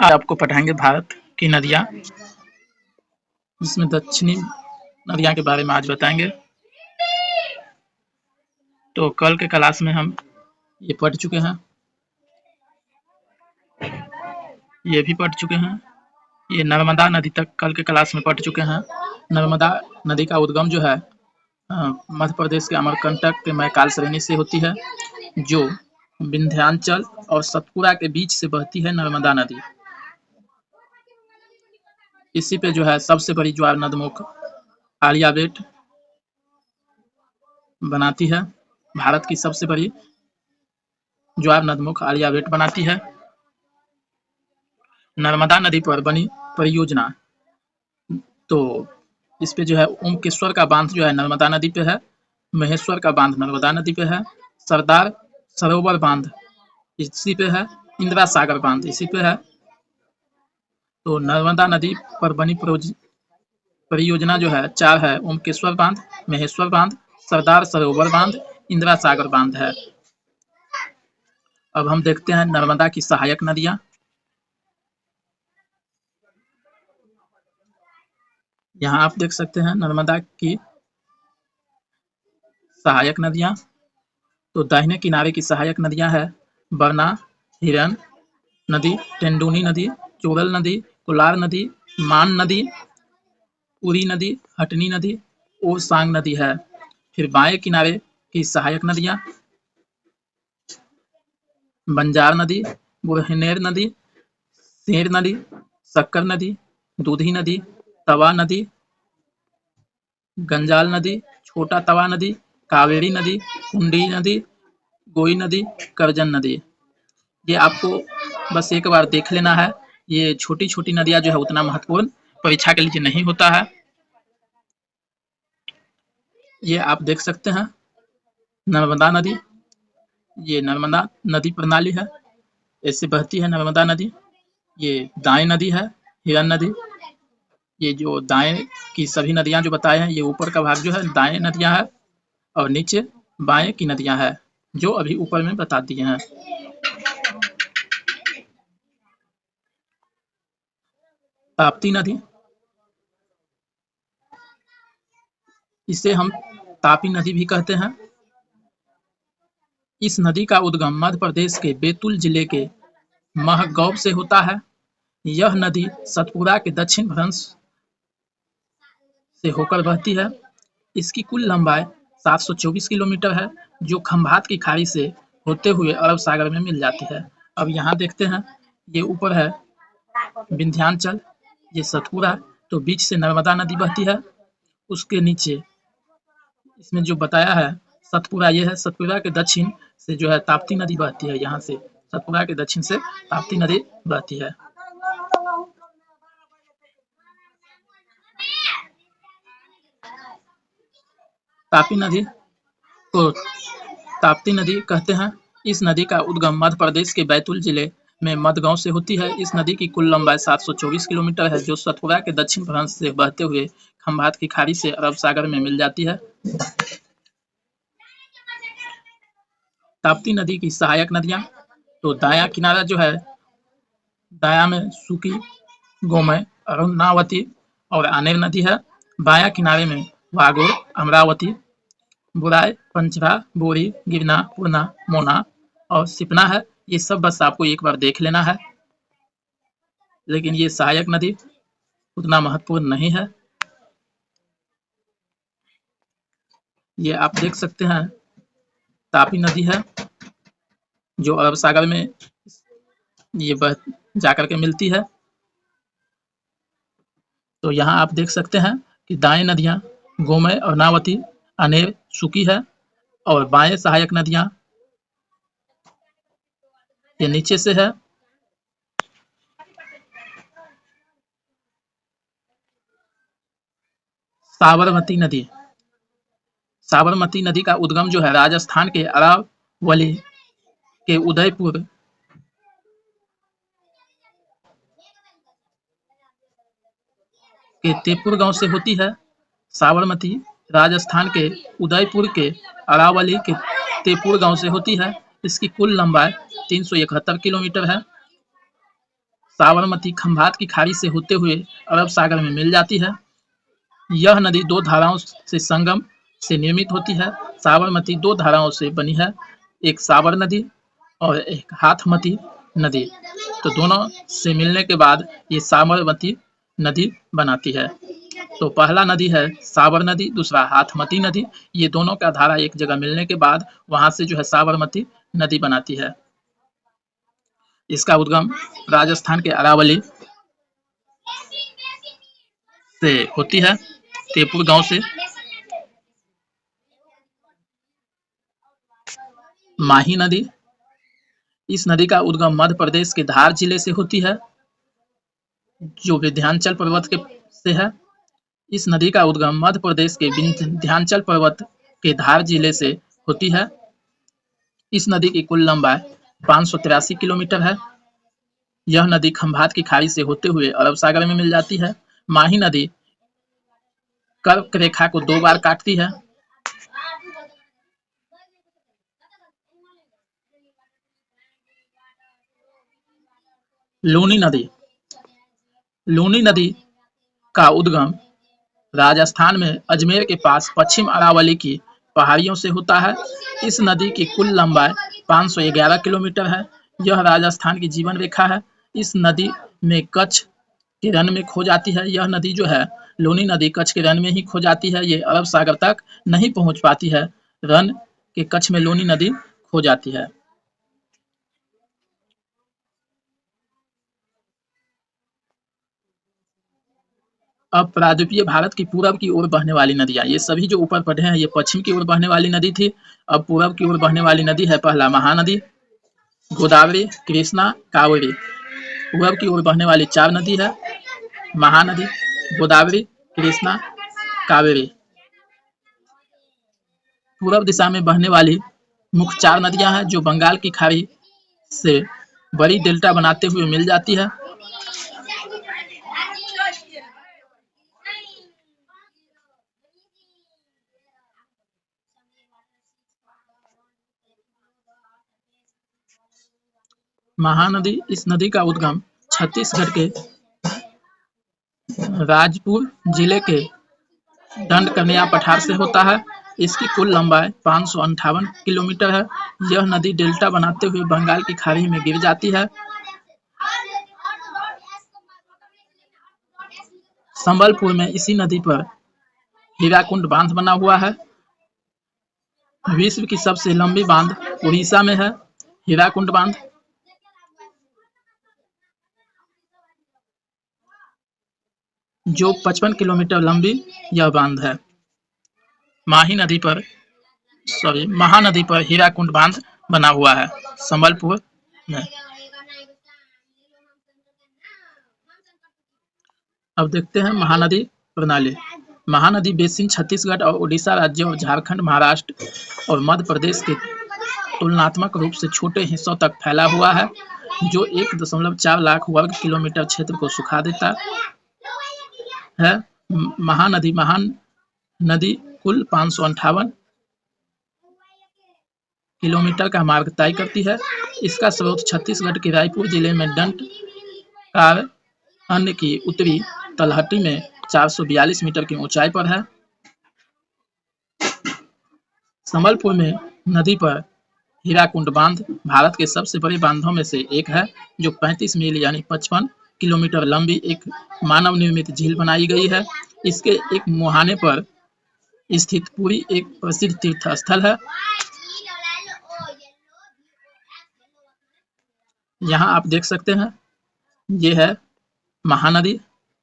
आज आपको पढ़ाएंगे भारत की नदियाँ, जिसमें दक्षिणी नदियाँ के बारे में आज बताएंगे। तो कल के क्लास में हम ये पढ़ चुके हैं, ये भी पढ़ चुके हैं। ये नर्मदा नदी तक कल के क्लास में पढ़ चुके हैं। नर्मदा नदी का उद्गम जो है मध्य प्रदेश के अमरकंटक के मैकाल श्रेणी से होती है, जो विंध्याचल और सतपुड़ा के बीच से बहती है नर्मदा नदी। इसी पे जो है सबसे बड़ी ज्वार नदमुख आर्यावेट बनाती है। भारत की सबसे बड़ी ज्वार नदमुख आर्यावेट बनाती है। नर्मदा नदी पर बनी परियोजना, तो इस पे जो है ओमकेश्वर का बांध जो है नर्मदा नदी पे है, महेश्वर का बांध नर्मदा नदी पे है, सरदार सरोवर बांध इसी पे है, इंदिरा सागर बांध इसी पे है। तो नर्मदा नदी पर बनी परियोजना जो है 4 है, ओमकेश्वर बांध, महेश्वर बांध, सरदार सरोवर बांध, इंदिरा सागर बांध है। अब हम देखते हैं नर्मदा की सहायक नदियां। यहाँ आप देख सकते हैं नर्मदा की सहायक नदियां। तो दाहिने किनारे की सहायक नदियां है बरना, हिरन नदी, टेंडूनी नदी, चोरल नदी, कोलार नदी, मान नदी, उरी नदी, हटनी नदी और सांग नदी है। फिर बाएं किनारे की सहायक नदियां बंजार नदी, बुरहनेर नदी, सेर नदी, शक्कर नदी, दूधी नदी, तवा नदी, गंजाल नदी, छोटा तवा नदी, कावेरी नदी, कुंडी नदी, गोई नदी, करजन नदी। ये आपको बस एक बार देख लेना है। ये छोटी-छोटी नदियाँ जो है उतना महत्वपूर्ण परीक्षा के लिए नहीं होता है। ये आप देख सकते हैं नर्मदा नदी, ये नर्मदा नदी प्रणाली है, ऐसे बहती है नर्मदा नदी। ये दाएं नदी है हिरन नदी। ये जो दाएं की सभी नदियां जो बताए हैं, ये ऊपर का भाग जो है दाएं नदियां है और नीचे बाएं की नदियां है, जो अभी ऊपर में बता दिए हैं। ताप्ती नदी, इसे हम तापी नदी भी कहते हैं। इस नदी का उद्गम मध्य प्रदेश के बैतूल जिले के महगौब से होता है। यह नदी सतपुड़ा के दक्षिण भ्रंश से होकर बहती है। इसकी कुल लंबाई 724 किलोमीटर है, जो खंभात की खाड़ी से होते हुए अरब सागर में मिल जाती है। अब यहाँ देखते हैं, ये ऊपर है विंध्याचल, ये सतपुड़ा, तो बीच से नर्मदा नदी बहती है। उसके नीचे इसमें जो बताया है सतपुड़ा, ये है सतपुड़ा के दक्षिण से जो है ताप्ती नदी बहती है। यहाँ से सतपुड़ा के दक्षिण से ताप्ती नदी बहती है। तापी नदी को ताप्ती नदी कहते हैं। इस नदी का उद्गम मध्य प्रदेश के बैतूल जिले में मधगांव से होती है। इस नदी की कुल लंबाई 724 किलोमीटर है, जो सतपुड़ा के दक्षिण भ्रंश से बहते हुए खंभात की खाड़ी से अरब सागर में मिल जाती है। ताप्ती नदी की सहायक नदियां, तो दायां किनारा जो है, दायां में सुकी, गोमय, अरुणावती और आनेर नदी है। बायां किनारे में वागोर, अमरावती, बुराई, पंचरा, बोरी, गिरना, पूर्णा, मोना और सिपना है। ये सब बस आपको एक बार देख लेना है, लेकिन ये सहायक नदी उतना महत्वपूर्ण नहीं है। ये आप देख सकते हैं तापी नदी है, जो अरब सागर में ये जाकर के मिलती है। तो यहाँ आप देख सकते हैं कि दाएं नदियां गोमय, अरुणावती, अनेर, सुकी है और बाएं सहायक नदियां ये नीचे से है। साबरमती नदी, साबरमती नदी का उद्गम जो है राजस्थान के अरावली के उदयपुर के तेपुर गांव से होती है। साबरमती राजस्थान के उदयपुर के अरावली के तेपुर गांव से होती है। इसकी कुल लंबाई 371 किलोमीटर है। साबरमती खंभात की खाड़ी से होते हुए अरब सागर में मिल जाती है। यह नदी दो धाराओं से संगम से निर्मित होती है। साबरमती दो धाराओं से बनी है, एक साबर नदी और एक हाथमती नदी। तो दोनों से मिलने के बाद ये साबरमती नदी बनाती है। तो पहला नदी है साबर नदी, दूसरा हाथमती नदी। ये दोनों का धारा एक जगह मिलने के बाद वहां से जो है साबरमती नदी बनाती है। इसका उद्गम राजस्थान के अरावली से होती है, तेपुर गांव से। माही नदी, इस नदी का उद्गम मध्य प्रदेश के धार जिले से होती है, जो विंध्याचल पर्वत के से है। इस नदी का उद्गम मध्य प्रदेश के विंध्याचल पर्वत के धार जिले से होती है। इस नदी की कुल लंबाई 583 किलोमीटर है। यह नदी खंभात की खाड़ी से होते हुए अरब सागर में मिल जाती है। माही नदी कर्क रेखा को 2 बार काटती है। लूनी नदी, लूनी नदी का उद्गम राजस्थान में अजमेर के पास पश्चिम अरावली की पहाड़ियों से होता है। इस नदी की कुल लंबाई 511 किलोमीटर है। यह राजस्थान की जीवन रेखा है। इस नदी में कच्छ के रन में खो जाती है। यह नदी जो है लूनी नदी कच्छ के रन में ही खो जाती है, ये अरब सागर तक नहीं पहुंच पाती है। रन के कच्छ में लूनी नदी खो जाती है। अब प्रायद्वीपीय भारत की पूरब की ओर बहने वाली नदियां, ये सभी जो ऊपर पढ़े हैं ये पश्चिम की ओर बहने वाली नदी थी। अब पूरब की ओर बहने वाली नदी है पहला महानदी, गोदावरी, कृष्णा, कावेरी। पूरब की ओर बहने वाली 4 नदी है, महानदी, गोदावरी, कृष्णा, कावेरी। पूरब दिशा में बहने वाली मुख्य 4 नदियां हैं जो बंगाल की खाड़ी से बड़ी डेल्टा बनाते हुए मिल जाती है। महानदी, इस नदी का उद्गम छत्तीसगढ़ के राजपुर जिले के दंडकन्या पठार से होता है। इसकी कुल लंबाई 558 किलोमीटर है। यह नदी डेल्टा बनाते हुए बंगाल की खाड़ी में गिर जाती है। संबलपुर में इसी नदी पर हीराकुंड बांध बना हुआ है। विश्व की सबसे लंबी बांध उड़ीसा में है, हीराकुंड बांध। जो 55 किलोमीटर लंबी यह बांध है। महानदी पर हीराकुंड बांध बना हुआ है संबलपुर में। अब देखते हैं महानदी प्रणाली। महानदी बेसिन छत्तीसगढ़ और उड़ीसा राज्य और झारखंड, महाराष्ट्र और मध्य प्रदेश के तुलनात्मक रूप से छोटे हिस्सों तक फैला हुआ है, जो 1.4 लाख वर्ग किलोमीटर क्षेत्र को सुखा देता है। महानदी कुल 558 किलोमीटर का मार्ग तय करती है। इसका स्रोत छत्तीसगढ़ के रायपुर जिले में दंडकार अन्य की उत्तरी तलहटी में 442 मीटर की ऊंचाई पर है। संबलपुर में नदी पर हीराकुंड बांध भारत के सबसे बड़े बांधों में से एक है, जो 35 मील यानी 55 किलोमीटर लंबी एक मानव निर्मित झील बनाई गई है। इसके एक मुहाने पर स्थित पुरी एक प्रसिद्ध तीर्थ स्थल है। यहाँ आप देख सकते हैं, ये है महानदी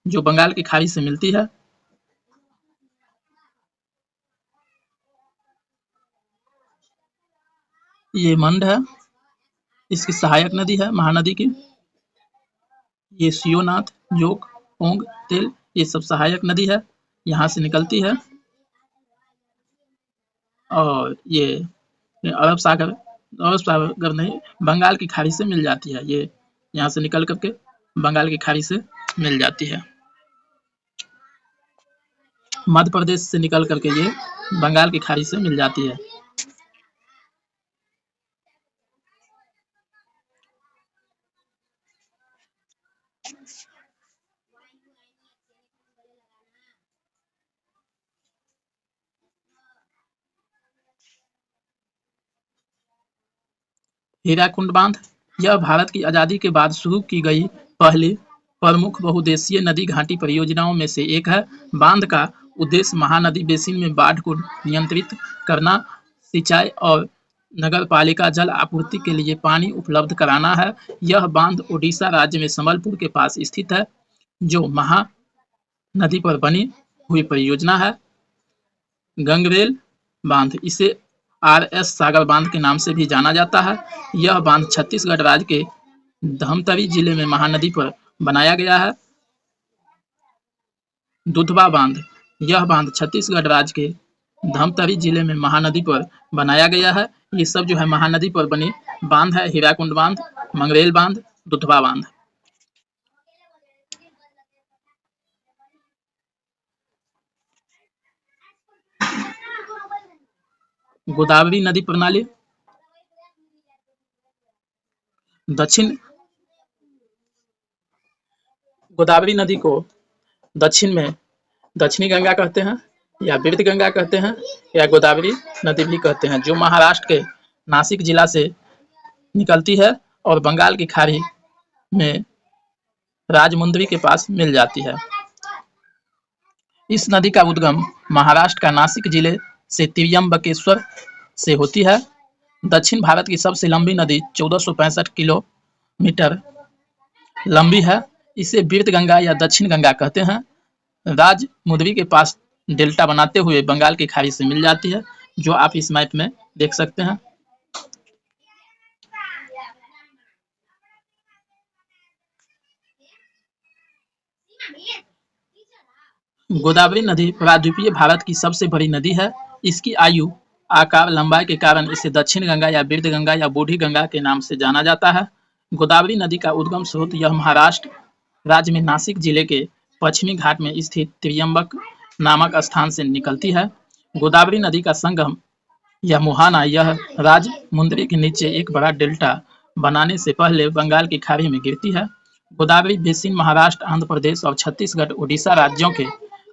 जो बंगाल की खाड़ी से मिलती है। ये मंड है, इसकी सहायक नदी है महानदी की। ये शिवनाथ, जोक, पोंग, तेल ये सब सहायक नदी है, यहाँ से निकलती है। और ये अरब सागर नहीं, बंगाल की खाड़ी से मिल जाती है। ये यहाँ से निकल करके बंगाल की खाड़ी से मिल जाती है। मध्य प्रदेश से निकल करके ये बंगाल की खाड़ी से मिल जाती है। हीराकुंड बांध यह भारत की आजादी के बाद शुरू की गई पहली प्रमुख बहुउद्देशीय नदी घाटी परियोजनाओं में से एक है। बांध का उद्देश्य महानदी बेसिन में बाढ़ को नियंत्रित करना, सिंचाई और नगरपालिका जल आपूर्ति के लिए पानी उपलब्ध कराना है। यह बांध ओडिशा राज्य में संबलपुर के पास स्थित है, जो महानदी पर बनी हुई परियोजना है। गंगरेल बांध, इसे आर.एस. सागर बांध के नाम से भी जाना जाता है। यह बांध छत्तीसगढ़ राज्य के धमतरी जिले में महानदी पर बनाया गया है। दुधवा बांध, यह बांध छत्तीसगढ़ राज्य के धमतरी जिले में महानदी पर बनाया गया है। ये सब जो है महानदी पर बने बांध है। हीराकुंड बांध, मंगरेल बांध, दुधवा बांध। गोदावरी नदी प्रणाली गोदावरी नदी को दक्षिण में दक्षिणी गंगा कहते हैं, या वृद्ध गंगा कहते हैं, या गोदावरी नदी भी कहते हैं, जो महाराष्ट्र के नासिक जिला से निकलती है और बंगाल की खाड़ी में राजमुंद्री के पास मिल जाती है। इस नदी का उद्गम महाराष्ट्र का नासिक जिले से त्र्यंबकेश्वर से होती है। दक्षिण भारत की सबसे लंबी नदी 1465 किलोमीटर लंबी है। इसे वृद्ध गंगा या दक्षिण गंगा कहते हैं। राजमुंद्री के पास डेल्टा बनाते हुए बंगाल की खाड़ी से मिल जाती है, जो आप इस मैप में देख सकते हैं। गोदावरी नदी प्रायद्वीपीय भारत की सबसे बड़ी नदी है। इसकी आयु, आकार, लंबाई के कारण इसे दक्षिण गंगा या वृद्ध गंगा या बूढ़ी गंगा के नाम से जाना जाता है। गोदावरी नदी का उद्गम स्रोत यह महाराष्ट्र राज्य में नासिक जिले के पश्चिमी घाट में स्थित त्र्यंबक नामक स्थान से निकलती है। गोदावरी नदी का संगम या मुहाना यह राजमुंद्री के नीचे एक बड़ा डेल्टा बनाने से पहले बंगाल की खाड़ी में गिरती है। गोदावरी बेसिन महाराष्ट्र, आंध्र प्रदेश और छत्तीसगढ़, उड़ीसा राज्यों के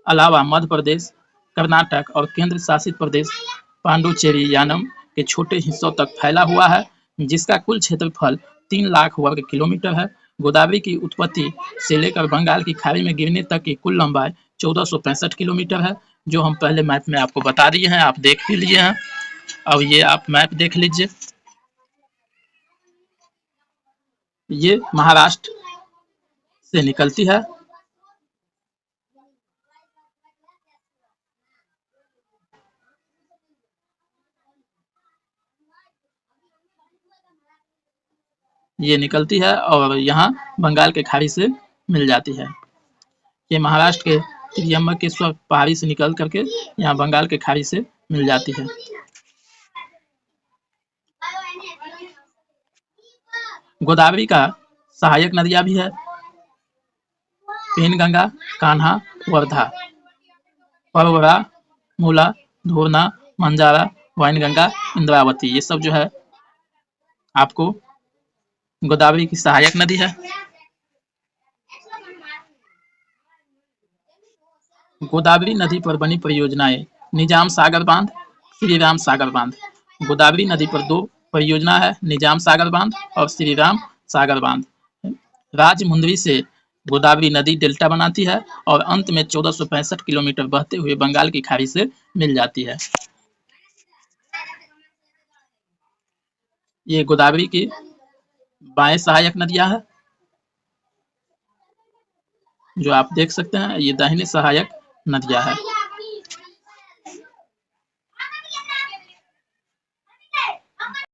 अलावा मध्य प्रदेश, कर्नाटक और केंद्र शासित प्रदेश पांडुचेरी यानम के छोटे हिस्सों तक फैला हुआ है, जिसका कुल क्षेत्रफल 3 लाख वर्ग किलोमीटर है। गोदावरी की उत्पत्ति से लेकर बंगाल की खाड़ी में गिरने तक की कुल लंबाई 1465 किलोमीटर है, जो हम पहले मैप में आपको बता दिए हैं, आप देख भी लिए हैं। अब ये आप मैप देख लीजिए। ये महाराष्ट्र से निकलती है। ये निकलती है और यहाँ बंगाल के खाड़ी से मिल जाती है। ये महाराष्ट्र के त्र्यंबकेश्वर पहाड़ी से निकल करके यहाँ बंगाल के खाड़ी से मिल जाती है। गोदावरी का सहायक नदियां भी है। पेनगंगा, कान्हा, वर्धा, परवरा, मूला, धूर्ना, मंजारा, वैनगंगा, इंद्रावती, ये सब जो है आपको गोदावरी की सहायक नदी है। गोदावरी नदी पर बनी परियोजनाएं: निजाम सागर बांध, श्री राम सागर बांध। गोदावरी नदी पर 2 परियोजना है, निजाम सागर बांध और श्री राम सागर बांध। राजमुंद्री से गोदावरी नदी डेल्टा बनाती है और अंत में 1465 किलोमीटर बहते हुए बंगाल की खाड़ी से मिल जाती है। ये गोदावरी की बाएं सहायक नदियां हैं, जो आप देख सकते हैं। ये दाहिने सहायक नदियां हैं।